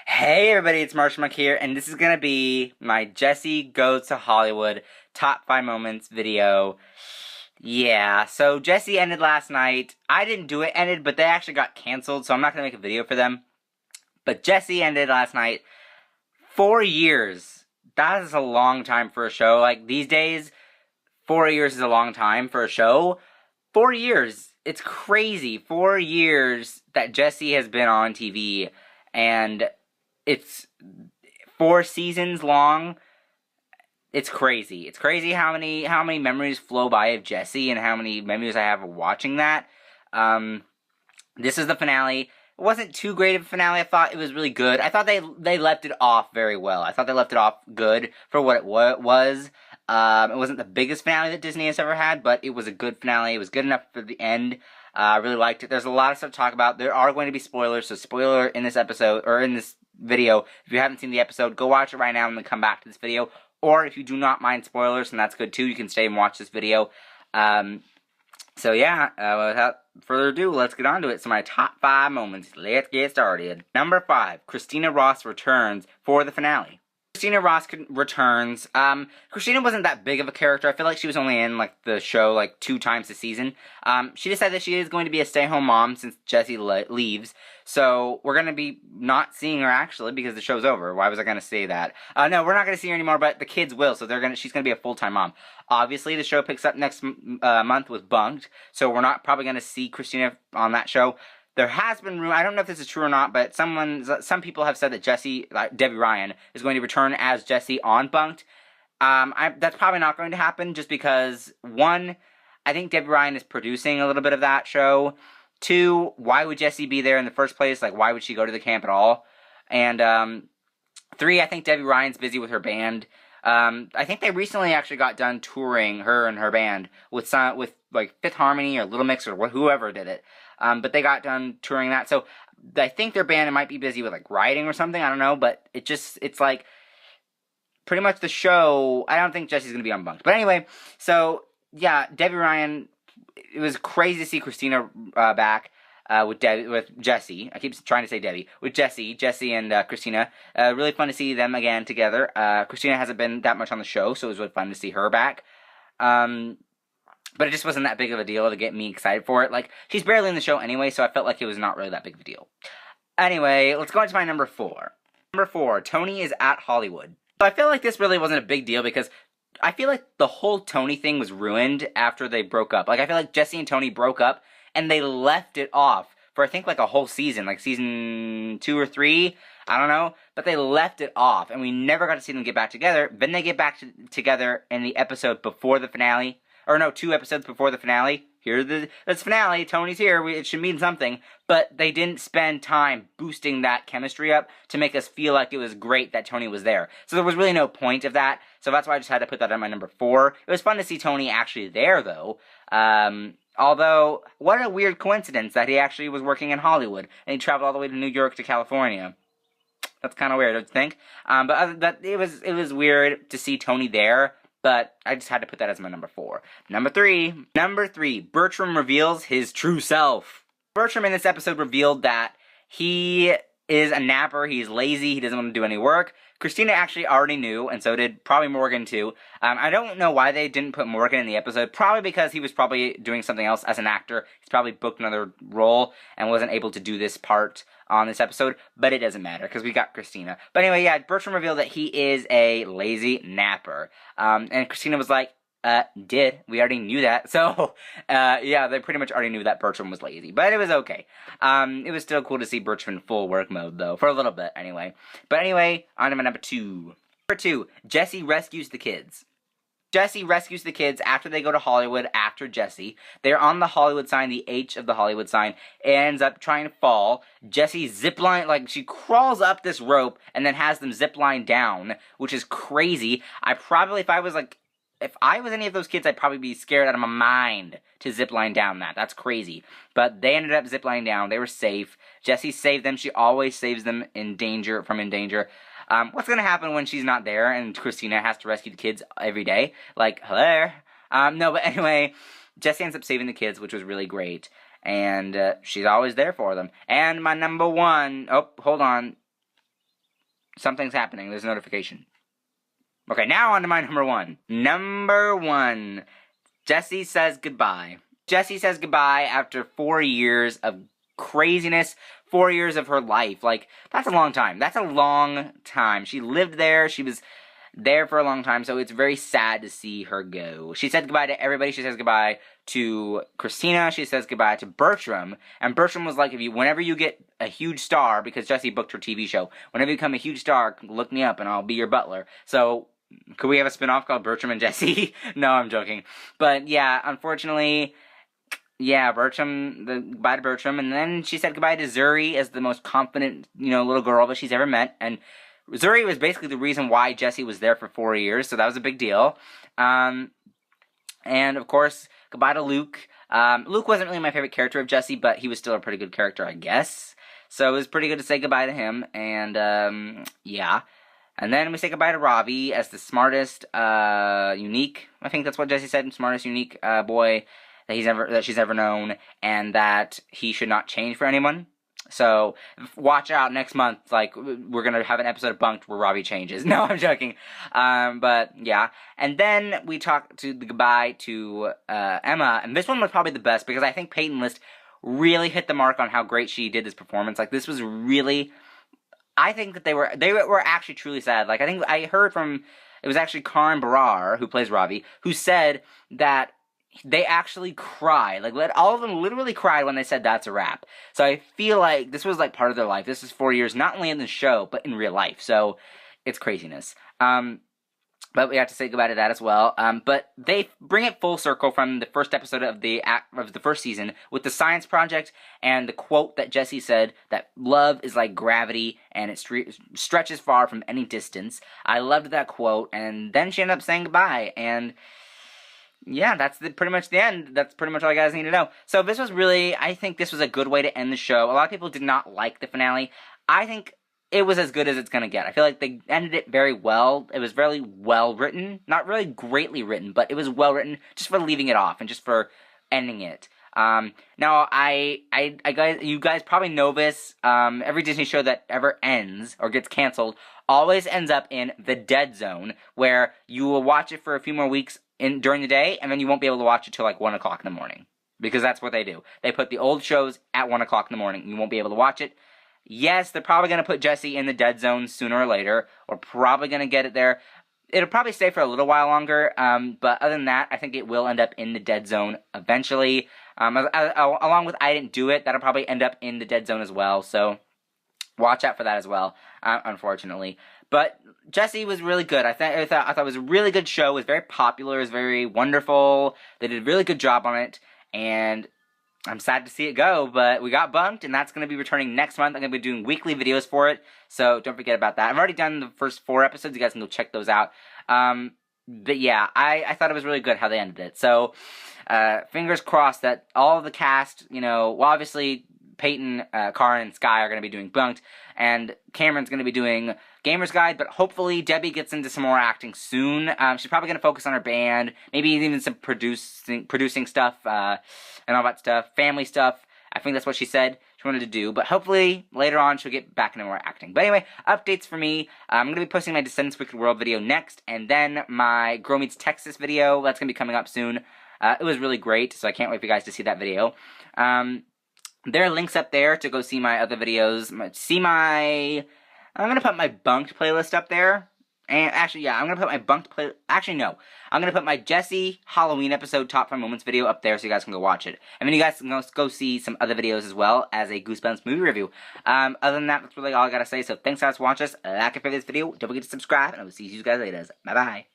Hey everybody, it's Marshall here, and this is gonna be my Jessie Goes to Hollywood Top 5 Moments video. Yeah, so Jessie ended last night. I didn't do it ended, but they actually got canceled, so I'm not gonna make a video for them. But Jessie ended last night. 4 years. That is a long time for a show. Like, these days, 4 years is a long time for a show. 4 years. It's crazy. 4 years that Jessie has been on TV, and it's 4 seasons long. It's crazy. It's crazy how many memories flow by of Jessie and how many memories I have of watching that. This is the finale. It wasn't too great of a finale. I thought it was really good. I thought they left it off very well. I thought they left it off good for what it was. It wasn't the biggest finale that Disney has ever had, but it was a good finale. It was good enough for the end. I really liked it. There's a lot of stuff to talk about. There are going to be spoilers, so spoiler in this episode, or in this video. If you haven't seen the episode, go watch it right now and then come back to this video. Or if you do not mind spoilers, and that's good too, you can stay and watch this video. So yeah, without further ado, let's get on to it. So my top 5 moments. Let's get started. Number 5, Christina Ross returns for the finale. Christina Ross returns. Christina wasn't that big of a character. I feel like she was only in the show 2 times a season. She decided that she is going to be a stay-at-home mom since Jessie leaves. So we're gonna be not seeing her actually because the show's over. Why was I gonna say that? No, we're not gonna see her anymore, but the kids will. So she's gonna be a full-time mom. Obviously, the show picks up next month with Bunked, so we're not probably gonna see Christina on that show. There has been rumor, I don't know if this is true or not, but some people have said that Jessie, Debbie Ryan, is going to return as Jessie on Bunked. That's probably not going to happen just because, 1, I think Debbie Ryan is producing a little bit of that show. 2, why would Jessie be there in the first place? Why would she go to the camp at all? And 3, I think Debbie Ryan's busy with her band. I think they recently actually got done touring, her and her band, with Fifth Harmony or Little Mix or whoever did it. But they got done touring that, so I think their band might be busy with writing or something. I don't know, but it's pretty much the show. I don't think Jessie's gonna be on Bunked, but anyway. So yeah, Debbie Ryan. It was crazy to see Christina back with Jessie. I keep trying to say Debbie with Jessie and Christina. Really fun to see them again together. Christina hasn't been that much on the show, so it was really fun to see her back. But it just wasn't that big of a deal to get me excited for it. She's barely in the show anyway, so I felt like it was not really that big of a deal. Anyway, let's go on to my number 4. Number 4, Tony is at Hollywood. So I feel like this really wasn't a big deal because I feel like the whole Tony thing was ruined after they broke up. I feel like Jessie and Tony broke up, and they left it off for, I think, a whole season. Season 2 or 3, I don't know. But they left it off, and we never got to see them get back together. Then they get back together in the episode before the finale. Or no, 2 episodes before the finale. Here's the finale. Tony's here. It should mean something. But they didn't spend time boosting that chemistry up to make us feel like it was great that Tony was there. So there was really no point of that. So that's why I just had to put that on my number 4. It was fun to see Tony actually there, though. Although, what a weird coincidence that he actually was working in Hollywood. And he traveled all the way to New York to California. That's kind of weird, don't you think? But it was weird to see Tony there. But I just had to put that as my number 4. Number 3, Bertram reveals his true self. Bertram in this episode revealed that he is a napper, he's lazy, he doesn't want to do any work. Christina actually already knew, and so did probably Morgan too. I don't know why they didn't put Morgan in the episode, probably because he was probably doing something else as an actor. He's probably booked another role and wasn't able to do this part on this episode, but it doesn't matter because we got Christina. But anyway, yeah, Bertram revealed that he is a lazy napper. And Christina was like, we already knew that. So, yeah, they pretty much already knew that Bertram was lazy. But it was okay. It was still cool to see Bertram in full work mode, though. For a little bit, anyway. But anyway, on to my number 2. Number 2, Jessie rescues the kids. Jessie rescues the kids after they go to Hollywood after Jessie. They're on the Hollywood sign, the H of the Hollywood sign. It ends up trying to fall. Jessie zipline, she crawls up this rope and then has them zipline down, which is crazy. If I was any of those kids, I'd probably be scared out of my mind to zipline down that. That's crazy. But they ended up ziplining down. They were safe. Jessie saved them. She always saves them from in danger. What's going to happen when she's not there and Christina has to rescue the kids every day? Hello? No, but anyway, Jessie ends up saving the kids, which was really great. And she's always there for them. And my number 1... Oh, hold on. Something's happening. There's a notification. Okay, now on to my number one. Number one. Jessie says goodbye. Jessie says goodbye after 4 years of craziness. 4 years of her life. Like, that's a long time. That's a long time. She lived there. She was there for a long time, so it's very sad to see her go. She said goodbye to everybody. She says goodbye to Christina. She says goodbye to Bertram. And Bertram was like, whenever you get a huge star, because Jessie booked her TV show, whenever you become a huge star, look me up and I'll be your butler. So, could we have a spin-off called Bertram and Jessie? No, I'm joking. But yeah, unfortunately, yeah, goodbye to Bertram. And then she said goodbye to Zuri as the most confident, little girl that she's ever met. And Zuri was basically the reason why Jessie was there for 4 years, so that was a big deal. And, of course, goodbye to Luke. Luke wasn't really my favorite character of Jessie, but he was still a pretty good character, I guess. So it was pretty good to say goodbye to him, and, yeah. And then we say goodbye to Ravi as the smartest, unique, I think that's what Jessie said, smartest, unique boy that she's ever known, and that he should not change for anyone. So, watch out next month, like, we're gonna have an episode of Bunked where Ravi changes. No, I'm joking. But, yeah. And then we talk to goodbye to, Emma, and this one was probably the best, because I think Peyton List really hit the mark on how great she did this performance. Like, this was really, I think that they were actually truly sad. Like, I think I heard from, it was actually Karan Barar, who plays Ravi, who said that they actually cried. Like, all of them literally cried when they said that's a wrap. So I feel like this was, like, part of their life. This is 4 years, not only in the show, but in real life. So, it's craziness. But we have to say goodbye to that as well. But they bring it full circle from the first episode of the first season with the science project and the quote that Jessie said, that love is like gravity and it stretches far from any distance. I loved that quote, and then she ended up saying goodbye, and yeah, that's pretty much the end. That's pretty much all you guys need to know. So this was really, I think this was a good way to end the show. A lot of people did not like the finale. I think it was as good as it's gonna get. I feel like they ended it very well. It was very well written. Not really greatly written, but it was well written just for leaving it off and just for ending it. Now, you guys probably know this. Every Disney show that ever ends or gets canceled always ends up in the dead zone, where you will watch it for a few more weeks during the day, and then you won't be able to watch it till like 1 o'clock in the morning. Because that's what they do. They put the old shows at 1 o'clock in the morning. You won't be able to watch it. Yes, they're probably going to put Jessie in the dead zone sooner or later. We're probably going to get it there. It'll probably stay for a little while longer. But other than that, I think it will end up in the dead zone eventually. Along with I Didn't Do It, that'll probably end up in the dead zone as well. So watch out for that as well, unfortunately. But Jessie was really good. I thought it was a really good show. It was very popular. It was very wonderful. They did a really good job on it. And I'm sad to see it go, but we got Bunked, and that's going to be returning next month. I'm going to be doing weekly videos for it, so don't forget about that. I've already done the first 4 episodes. You guys can go check those out. But yeah, I thought it was really good how they ended it. So, fingers crossed that all of the cast, well, obviously, Peyton, Karan, and Sky are going to be doing Bunked, and Cameron's going to be doing Gamer's Guide, but hopefully Debbie gets into some more acting soon. She's probably going to focus on her band, maybe even some producing stuff, and all that stuff, family stuff. I think that's what she said she wanted to do, but hopefully later on she'll get back into more acting. But anyway, updates for me. I'm going to be posting my Descendants Wicked World video next, and then my Girl Meets Texas video, that's going to be coming up soon. It was really great, so I can't wait for you guys to see that video. There are links up there to go see my other videos. I'm going to put my Bunked playlist up there. And actually, yeah, I'm going to put my Bunked playlist. Actually, no. I'm going to put my Jessie Halloween episode Top 5 Moments video up there so you guys can go watch it. And then you guys can go see some other videos as well as a Goosebumps movie review. Other than that, that's really all I got to say. So thanks guys for watching us. Like and favorite this video. Don't forget to subscribe. And I will see you guys later. Bye-bye.